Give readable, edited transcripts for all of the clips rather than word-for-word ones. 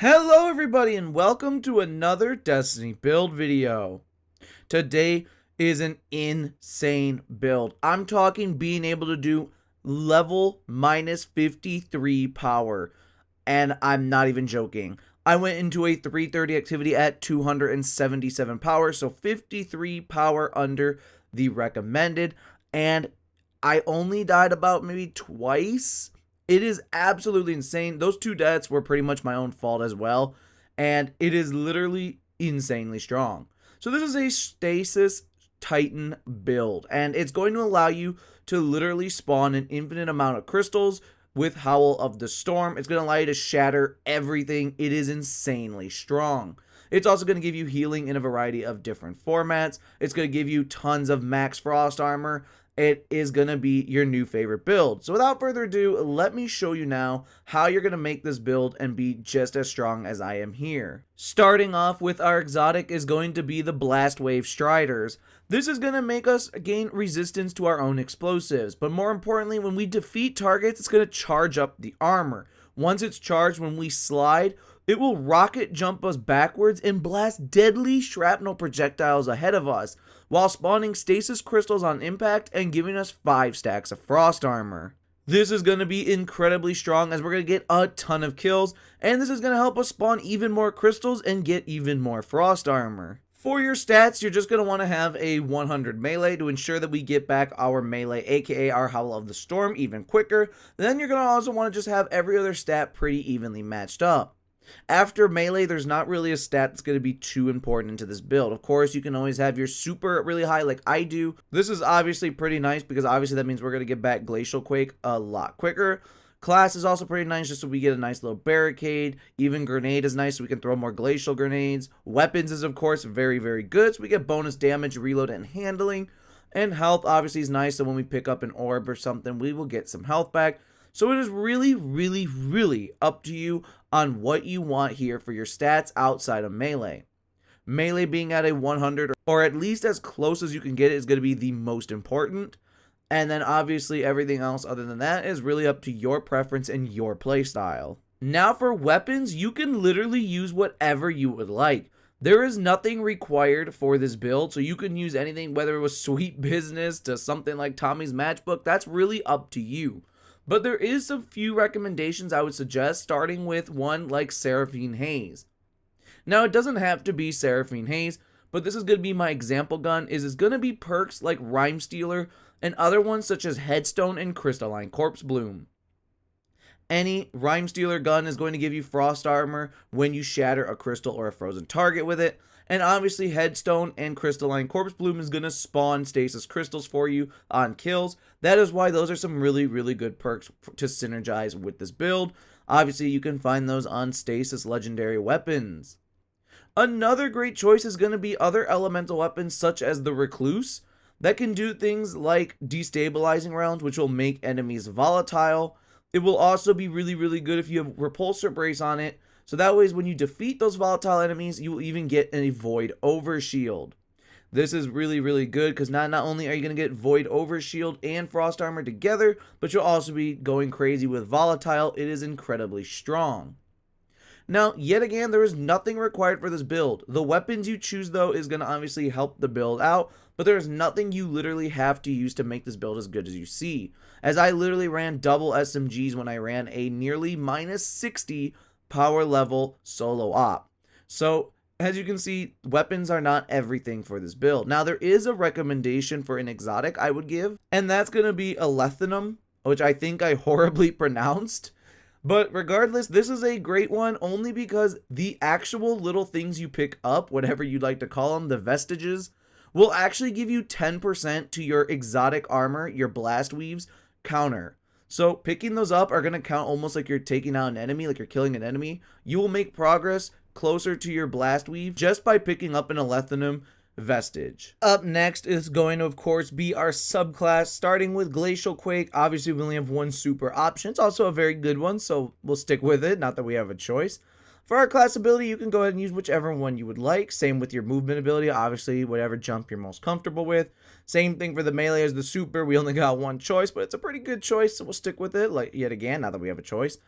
Hello everybody and welcome to another Destiny build video. Today is an insane build. I'm talking being able to do level minus 53 power, and I'm not even joking. I went into a 330 activity at 277 power, so 53 power under the recommended, and I only died about maybe twice. It is absolutely insane. Those two deaths were pretty much my own fault as well, and it is literally insanely strong. So this is a Stasis Titan build, and it's going to allow you to literally spawn an infinite amount of crystals with Howl of the Storm. It's going to allow you to shatter everything. It is insanely strong. It's also going to give you healing in a variety of different formats. It's going to give you tons of max frost armor. It is going to be your new favorite build. So without further ado, let me show you now how you're going to make this build and be just as strong as I am here. Starting off with our exotic is going to be the Blastwave Striders. This is going to make us gain resistance to our own explosives, but more importantly, when we defeat targets, it's going to charge up the armor. Once it's charged, when we slide, it will rocket jump us backwards and blast deadly shrapnel projectiles ahead of us, while spawning stasis crystals on impact and giving us 5 stacks of frost armor. This is going to be incredibly strong as we're going to get a ton of kills, and this is going to help us spawn even more crystals and get even more frost armor. For your stats, you're just going to want to have a 100 melee to ensure that we get back our melee, aka our Howl of the Storm, even quicker. Then you're going to also want to just have every other stat pretty evenly matched up. After melee, there's not really a stat that's going to be too important into this build. Of course, you can always have your super really high like I do. This is obviously pretty nice because obviously that means we're going to get back Glacial Quake a lot quicker. Class is also pretty nice just so we get a nice little barricade. Even grenade is nice so we can throw more glacial grenades. Weapons is of course very, very good so we get bonus damage, reload, and handling. And health obviously is nice so when we pick up an orb or something, we will get some health back. So it is really, really, really up to you on what you want here for your stats outside of melee. Melee being at a 100 or at least as close as you can get is going to be the most important. And then obviously everything else other than that is really up to your preference and your playstyle. Now for weapons, you can literally use whatever you would like. There is nothing required for this build, so you can use anything, whether it was Sweet Business to something like Tommy's Matchbook. That's really up to you. But there is a few recommendations I would suggest, starting with one like Seraphine Haze. Now it doesn't have to be Seraphine Haze, but this is going to be my example gun. It's going to be perks like Rhyme Stealer and other ones such as Headstone and Crystalline Corpse Bloom. Any Rhyme Stealer gun is going to give you frost armor when you shatter a crystal or a frozen target with it. And obviously Headstone and Crystalline Corpse Bloom is going to spawn stasis crystals for you on kills. That is why those are some really, really good perks to synergize with this build. Obviously you can find those on stasis legendary weapons. Another great choice is going to be other elemental weapons such as the Recluse that can do things like destabilizing rounds, which will make enemies volatile. It will also be really, really good if you have repulsor brace on it. So that way, when you defeat those volatile enemies, you will even get a Void Overshield. This is really, really good because not only are you going to get Void Overshield and Frost Armor together, but you'll also be going crazy with Volatile. It is incredibly strong. Now, yet again, there is nothing required for this build. The weapons you choose, though, is going to obviously help the build out, but there is nothing you literally have to use to make this build as good as you see. As I literally ran double SMGs when I ran a nearly minus 60 power level solo op. So as you can see, weapons are not everything for this build. Now there is a recommendation for an exotic I would give, and that's going to be Alethinum, which I think I horribly pronounced. But regardless, this is a great one only because the actual little things you pick up, whatever you'd like to call them, the vestiges, will actually give you 10% to your exotic armor, your blast weaves counter. So picking those up are going to count almost like you're taking out an enemy, like you're killing an enemy. You will make progress closer to your blast weave just by picking up an Alethinum vestige. Up next is going to, of course, be our subclass, starting with Glacial Quake. Obviously, we only have one super option. It's also a very good one, so we'll stick with it, not that we have a choice. For our class ability, you can go ahead and use whichever one you would like. Same with your movement ability, obviously, whatever jump you're most comfortable with. Same thing for the melee as the super. We only got one choice, but it's a pretty good choice, so we'll stick with it, like yet again, now that we have a choice.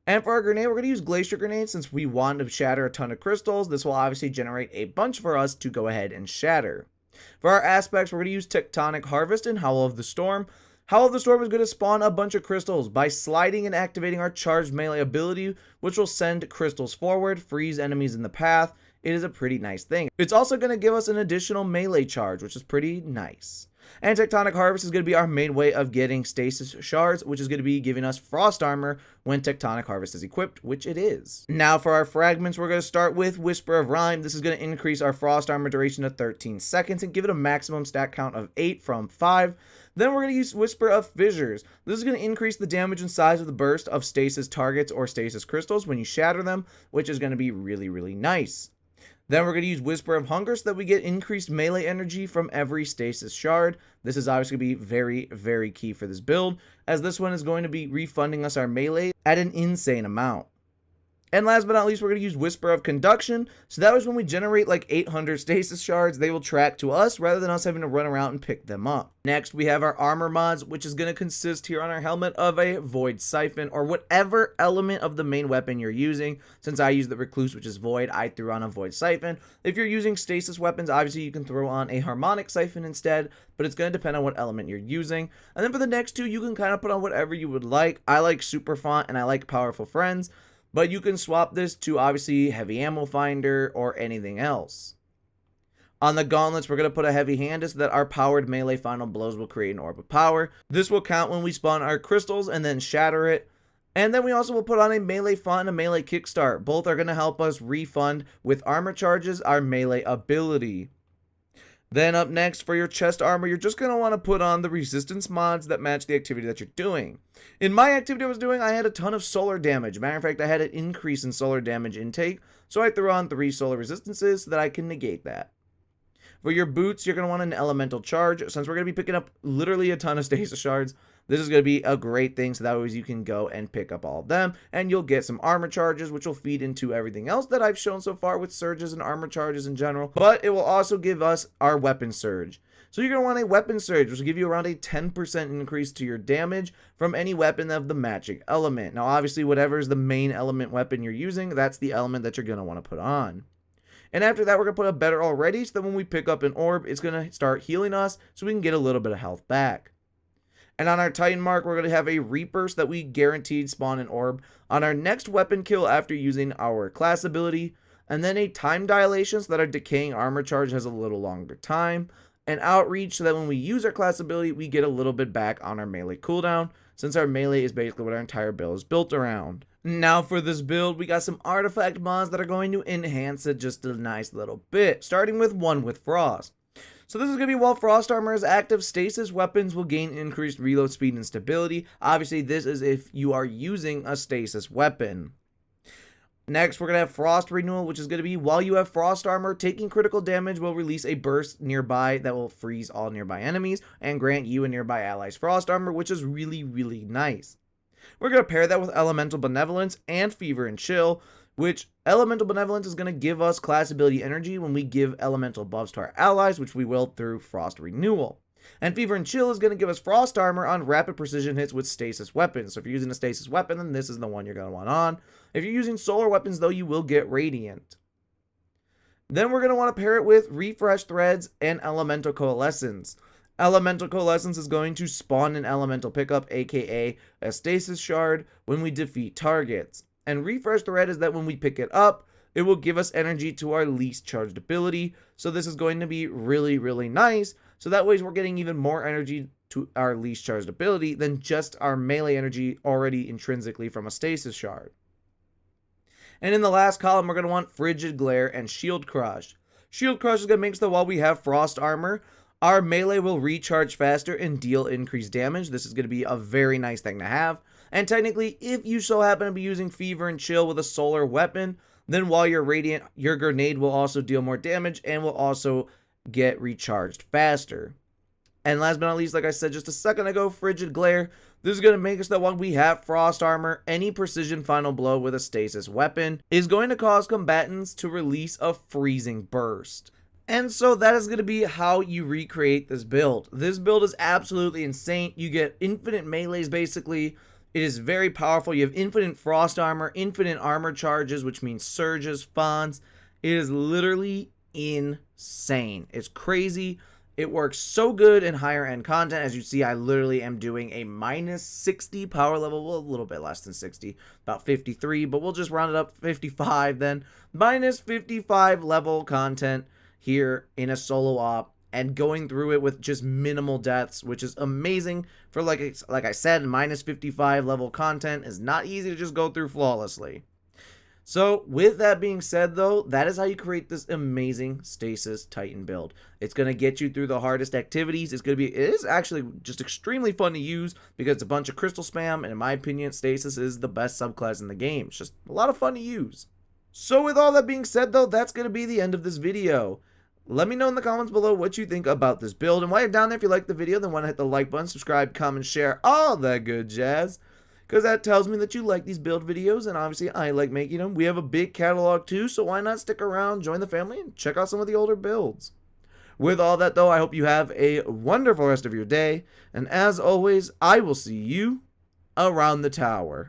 And for our grenade, we're going to use Glacier Grenade since we want to shatter a ton of crystals. This will obviously generate a bunch for us to go ahead and shatter. For our aspects, we're going to use Tectonic Harvest and Howl of the Storm. Howl of the Storm is going to spawn a bunch of crystals by sliding and activating our charged melee ability, which will send crystals forward, freeze enemies in the path. It is a pretty nice thing. It's also going to give us an additional melee charge, which is pretty nice. And Tectonic Harvest is going to be our main way of getting Stasis shards, which is going to be giving us Frost Armor when Tectonic Harvest is equipped, which it is. Now for our fragments, we're going to start with Whisper of Rime. This is going to increase our Frost Armor duration to 13 seconds and give it a maximum stat count of 8 from 5. Then we're going to use Whisper of Fissures. This is going to increase the damage and size of the burst of Stasis targets or Stasis crystals when you shatter them, which is going to be really, really nice. Then we're going to use Whisper of Hunger so that we get increased melee energy from every Stasis shard. This is obviously going to be very, very key for this build, as this one is going to be refunding us our melee at an insane amount. And last but not least, we're going to use Whisper of Conduction, so that was when we generate like 800 Stasis shards, they will track to us rather than us having to run around and pick them up. Next, we have our armor mods, which is going to consist here on our helmet of a Void Siphon, or whatever element of the main weapon you're using. Since I use the Recluse, which is Void, I threw on a Void Siphon. If you're using Stasis weapons, obviously you can throw on a Harmonic Siphon instead, but it's going to depend on what element you're using. And then for the next two, you can kind of put on whatever you would like. I like Super Font and I like Powerful Friends, but you can swap this to obviously Heavy Ammo Finder or anything else. On the gauntlets, we're going to put a Heavy Handed so that our powered melee final blows will create an orb of power. This will count when we spawn our crystals and then shatter it. And then we also will put on a melee font and a melee kickstart. Both are going to help us refund with armor charges our melee ability. Then up next, for your chest armor, you're just going to want to put on the resistance mods that match the activity that you're doing. In my activity I was doing, I had a ton of solar damage. Matter of fact, I had an increase in solar damage intake, so I threw on 3 solar resistances so that I can negate that. For your boots, you're going to want an elemental charge. Since we're going to be picking up literally a ton of Stasis shards, this is going to be a great thing, so that way you can go and pick up all of them, and you'll get some armor charges, which will feed into everything else that I've shown so far with surges and armor charges in general, but it will also give us our weapon surge. So you're going to want a weapon surge, which will give you around a 10% increase to your damage from any weapon of the magic element. Now, obviously, whatever is the main element weapon you're using, that's the element that you're going to want to put on. And after that, we're going to put a Better Already, so that when we pick up an orb, it's going to start healing us, so we can get a little bit of health back. And on our Titan mark, we're going to have a Reaper so that we guaranteed spawn an orb on our next weapon kill after using our class ability. And then a Time Dilation so that our decaying armor charge has a little longer time. And Outreach so that when we use our class ability, we get a little bit back on our melee cooldown, since our melee is basically what our entire build is built around. Now for this build, we got some artifact mods that are going to enhance it just a nice little bit, starting with one with Frost. So this is going to be while Frost Armor is active, Stasis weapons will gain increased reload speed and stability. Obviously, this is if you are using a Stasis weapon. Next, we're going to have Frost Renewal, which is going to be while you have Frost Armor, taking critical damage will release a burst nearby that will freeze all nearby enemies and grant you and nearby allies Frost Armor, which is really, really nice. We're going to pair that with Elemental Benevolence and Fever and Chill, which Elemental Benevolence is going to give us class ability energy when we give elemental buffs to our allies, which we will through Frost Renewal. And Fever and Chill is going to give us Frost Armor on rapid precision hits with Stasis weapons. So if you're using a Stasis weapon, then this is the one you're going to want on. If you're using solar weapons, though, you will get Radiant. Then we're going to want to pair it with Refresh Threads and Elemental Coalescence. Elemental Coalescence is going to spawn an elemental pickup, aka a Stasis shard, when we defeat targets. And Refresh Thread is that when we pick it up, it will give us energy to our least charged ability. So this is going to be really, really nice. So that way we're getting even more energy to our least charged ability than just our melee energy already intrinsically from a Stasis shard. And in the last column, we're going to want Frigid Glare and Shield Crush. Shield Crush is going to make so that while we have Frost Armor, our melee will recharge faster and deal increased damage. This is going to be a very nice thing to have. And technically, if you so happen to be using Fever and Chill with a solar weapon, then while you're Radiant, your grenade will also deal more damage and will also get recharged faster. And last but not least, like I said just a second ago, Frigid Glare. This is going to make us that while we have Frost Armor, any precision final blow with a Stasis weapon is going to cause combatants to release a freezing burst. And so that is going to be how you recreate this build. This build is absolutely insane. You get infinite melees basically. It is very powerful. You have infinite frost armor, infinite armor charges, which means surges, fawns. It is literally insane. It's crazy. It works so good in higher end content. As you see, I literally am doing a minus 60 power level. Well, a little bit less than 60, about 53, but we'll just round it up 55 then. Minus 55 level content here in a solo op, and going through it with just minimal deaths, which is amazing for, like I said, minus 55 level content is not easy to just go through flawlessly. So with that being said, though, that is how you create this amazing Stasis Titan build. It's going to get you through the hardest activities. It is actually just extremely fun to use because it's a bunch of crystal spam, and in my opinion, Stasis is the best subclass in the game. It's just a lot of fun to use. So with all that being said, though, that's going to be the end of this video. Let me know in the comments below what you think about this build, and while you're down there, if you like the video, then why not hit the like button, subscribe, comment, share, all that good jazz, because that tells me that you like these build videos, and obviously I like making them. We have a big catalog too, so why not stick around, join the family, and check out some of the older builds. With all that, though, I hope you have a wonderful rest of your day, and as always, I will see you around the tower.